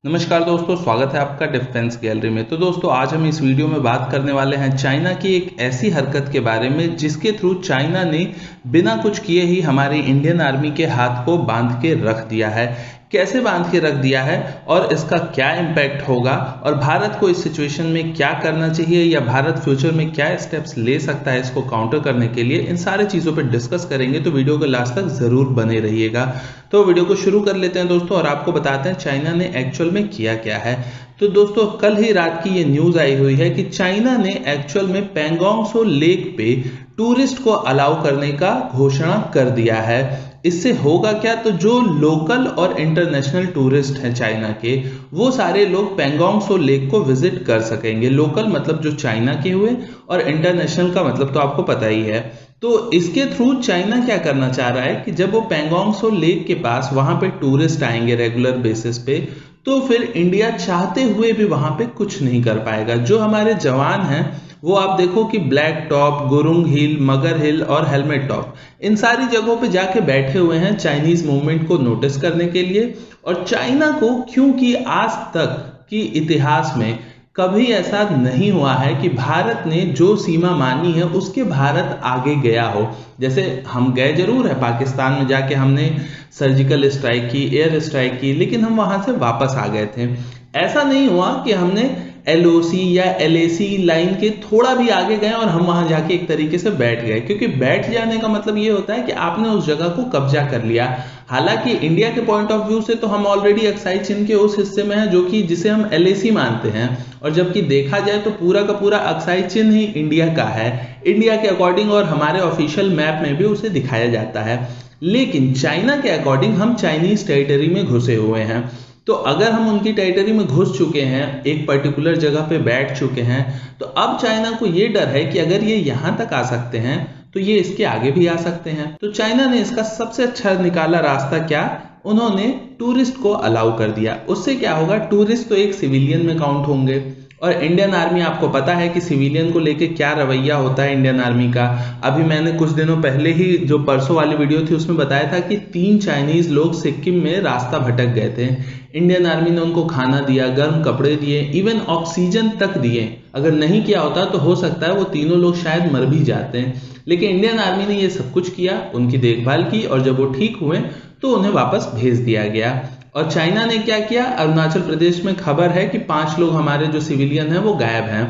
नमस्कार दोस्तों, स्वागत है आपका डिफेंस गैलरी में। तो दोस्तों, आज हम इस वीडियो में बात करने वाले हैं चाइना की एक ऐसी हरकत के बारे में जिसके थ्रू चाइना ने बिना कुछ किए ही हमारी इंडियन आर्मी के हाथ को बांध के रख दिया है। कैसे बांध के रख दिया है और इसका क्या इम्पैक्ट होगा और भारत को इस सिचुएशन में क्या करना चाहिए या भारत फ्यूचर में क्या स्टेप्स ले सकता है इसको काउंटर करने के लिए, इन सारे चीज़ों पर डिस्कस करेंगे। तो वीडियो को लास्ट तक ज़रूर बने रहिएगा। तो वीडियो को शुरू कर लेते हैं दोस्तों और आपको बताते हैं चाइना ने एक्चुअल में किया क्या है। तो दोस्तों, कल ही रात की ये न्यूज़ आई हुई है कि चाइना ने एक्चुअल में पैंगोंग त्सो लेक पे टूरिस्ट को अलाउ करने का घोषणा कर दिया है। इससे होगा क्या, तो जो लोकल और इंटरनेशनल टूरिस्ट हैं चाइना के, वो सारे लोग पैंगोंग त्सो लेक को विजिट कर सकेंगे। लोकल मतलब जो चाइना के हुए और इंटरनेशनल का मतलब तो आपको पता ही है। तो इसके थ्रू चाइना क्या करना चाह रहा है कि जब वो पैंगोंग त्सो लेक के पास वहां पे टूरिस्ट आएंगे रेगुलर बेसिस पे, तो फिर इंडिया चाहते हुए भी वहां पे कुछ नहीं कर पाएगा। जो हमारे जवान हैं वो आप देखो कि ब्लैक टॉप, गुरुंग हिल, मगर हिल और हेलमेट टॉप, इन सारी जगहों पे जाके बैठे हुए हैं चाइनीज मूवमेंट को नोटिस करने के लिए। और चाइना को, क्योंकि आज तक की इतिहास में कभी ऐसा नहीं हुआ है कि भारत ने जो सीमा मानी है उसके भारत आगे गया हो। जैसे हम गए जरूर है पाकिस्तान में, जाके हमने सर्जिकल स्ट्राइक की, एयर स्ट्राइक की, लेकिन हम वहां से वापस आ गए थे। ऐसा नहीं हुआ कि हमने एलओसी या एलएसी लाइन के थोड़ा भी आगे गए और हम वहां जाके एक तरीके से बैठ गए, क्योंकि बैठ जाने का मतलब ये होता है कि आपने उस जगह को कब्जा कर लिया। हालांकि इंडिया के पॉइंट ऑफ व्यू से तो हम ऑलरेडी अक्साई चीन के उस हिस्से में हैं जो कि जिसे हम एलएसी मानते हैं, और जबकि देखा जाए तो पूरा का पूरा अक्साई चीन ही इंडिया का है, इंडिया के अकॉर्डिंग, और हमारे ऑफिशियल मैप में भी उसे दिखाया जाता है। लेकिन चाइना के अकॉर्डिंग हम चाइनीज टेरिटरी में घुसे हुए हैं। तो अगर हम उनकी टेरिटरी में घुस चुके हैं, एक पर्टिकुलर जगह पे बैठ चुके हैं, तो अब चाइना को ये डर है कि अगर ये यहां तक आ सकते हैं तो ये इसके आगे भी आ सकते हैं। तो चाइना ने इसका सबसे अच्छा निकाला रास्ता क्या, उन्होंने टूरिस्ट को अलाउ कर दिया। उससे क्या होगा, टूरिस्ट तो एक सिविलियन में काउंट होंगे, और इंडियन आर्मी, आपको पता है कि सिविलियन को लेके क्या रवैया होता है इंडियन आर्मी का। अभी मैंने कुछ दिनों पहले ही जो परसों वाली वीडियो थी उसमें बताया था कि 3 चाइनीज लोग सिक्किम में रास्ता भटक गए थे। इंडियन आर्मी ने उनको खाना दिया, गर्म कपड़े दिए, इवन ऑक्सीजन तक दिए। अगर नहीं किया होता तो हो सकता है वो तीनों लोग शायद मर भी जाते हैं, लेकिन इंडियन आर्मी ने ये सब कुछ किया, उनकी देखभाल की, और जब वो ठीक हुए तो उन्हें वापस भेज दिया गया। और चाइना ने क्या किया, अरुणाचल प्रदेश में खबर है कि 5 लोग हमारे जो सिविलियन हैं वो गायब हैं।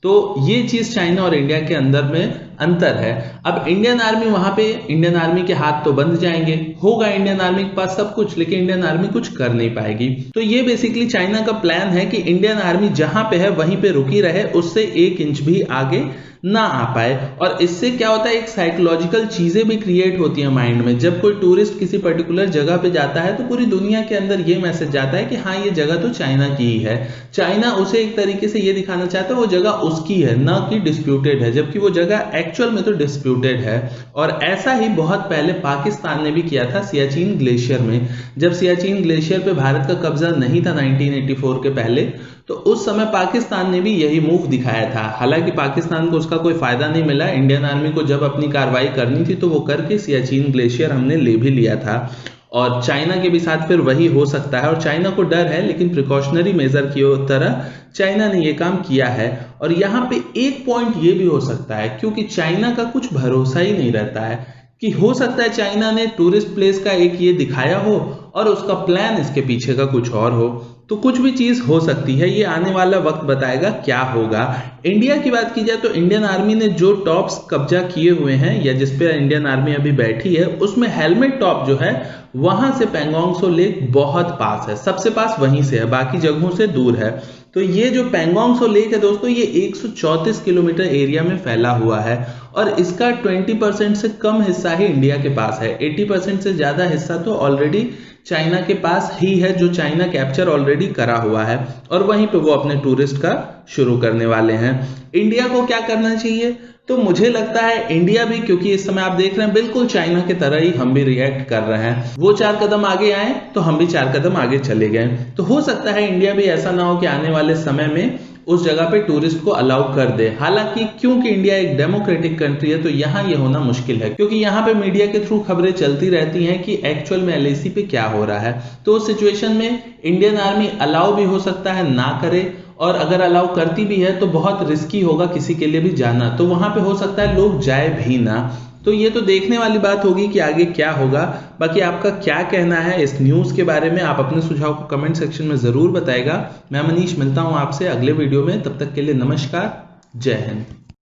तो ये चीज चाइना और इंडिया के अंदर में अंतर है। अब इंडियन आर्मी वहां पे, इंडियन आर्मी के हाथ तो बंध जाएंगे, होगा इंडियन आर्मी के पास सब कुछ, लेकिन इंडियन आर्मी कुछ कर नहीं पाएगी। तो ये बेसिकली चाइना का प्लान है कि इंडियन आर्मी जहां पे है वहीं पे रुकी रहे, उससे 1 इंच भी आगे ना आ पाए। और इससे क्या होता है, एक साइकोलॉजिकल चीजें भी क्रिएट होती है माइंड में। जब कोई टूरिस्ट किसी पर्टिकुलर जगह पे जाता है तो पूरी दुनिया के अंदर ये मैसेज जाता है कि हाँ, ये जगह तो चाइना की ही है। चाइना उसे एक तरीके से ये दिखाना चाहता है वो जगह उसकी है, ना कि डिस्प्यूटेड है, जबकि वो जगह एक्चुअल में तो डिस्प्यूटेड है। और ऐसा ही बहुत पहले पाकिस्तान ने भी किया था सियाचिन ग्लेशियर में। जब सियाचिन ग्लेशियर पे भारत का कब्जा नहीं था 1984 के पहले, तो उस समय पाकिस्तान ने भी यही मूव दिखाया था। हालांकि पाकिस्तान को उसका कोई फायदा नहीं मिला। इंडियन आर्मी को जब अपनी कार्रवाई करनी थी तो वो करके सियाचिन ग्लेशियर हमने ले भी लिया था। और चाइना के भी साथ फिर वही हो सकता है, और चाइना को डर है, लेकिन प्रिकॉशनरी मेजर की तरह चाइना ने ये काम किया है। और यहाँ पे एक पॉइंट ये भी हो सकता है, क्योंकि चाइना का कुछ भरोसा ही नहीं रहता है, कि हो सकता है चाइना ने टूरिस्ट प्लेस का एक ये दिखाया हो और उसका प्लान इसके पीछे का कुछ और हो। तो कुछ भी चीज हो सकती है, ये आने वाला वक्त बताएगा क्या होगा। इंडिया की बात की जाए तो इंडियन आर्मी ने जो टॉप्स कब्जा किए हुए हैं, या जिसपे इंडियन आर्मी अभी बैठी है, उसमें हेलमेट टॉप जो है वहां से पैंगोंग त्सो लेक बहुत पास है, सबसे पास वहीं से है, बाकी जगहों से दूर है। तो ये जो पैंगोंग त्सो लेक है दोस्तों, ये 134 किलोमीटर एरिया में फैला हुआ है, और इसका 20% से कम हिस्सा ही इंडिया के पास है। 80% से ज्यादा हिस्सा तो ऑलरेडी चाइना के पास ही है, जो चाइना कैप्चर ऑलरेडी करा हुआ है, और वहीं पे वो अपने टूरिस्ट का शुरू करने वाले हैं। इंडिया को क्या करना चाहिए, तो मुझे लगता है इंडिया भी, क्योंकि इस समय आप देख रहे हैं बिल्कुल चाइना की तरह ही हम भी रिएक्ट कर रहे हैं। वो 4 कदम आगे आए तो हम भी 4 कदम आगे चले गए। तो हो सकता है इंडिया भी ऐसा ना हो कि आने वाले समय में उस जगह पे टूरिस्ट को अलाउ कर दे। हालांकि क्योंकि इंडिया एक डेमोक्रेटिक कंट्री है तो यहाँ ये होना मुश्किल है, क्योंकि यहाँ पे मीडिया के थ्रू खबरें चलती रहती हैं कि एक्चुअल में LAC पे क्या हो रहा है। तो उस सिचुएशन में इंडियन आर्मी अलाउ भी हो सकता है ना करे, और अगर अलाउ करती भी है तो बहुत रिस्की होगा किसी के लिए भी जाना, तो वहां पे हो सकता है लोग जाए भी ना। तो ये तो देखने वाली बात होगी कि आगे क्या होगा। बाकी आपका क्या कहना है इस न्यूज़ के बारे में, आप अपने सुझाव को कमेंट सेक्शन में ज़रूर बताएगा। मैं मनीष मिलता हूँ आपसे अगले वीडियो में, तब तक के लिए नमस्कार, जय हिंद।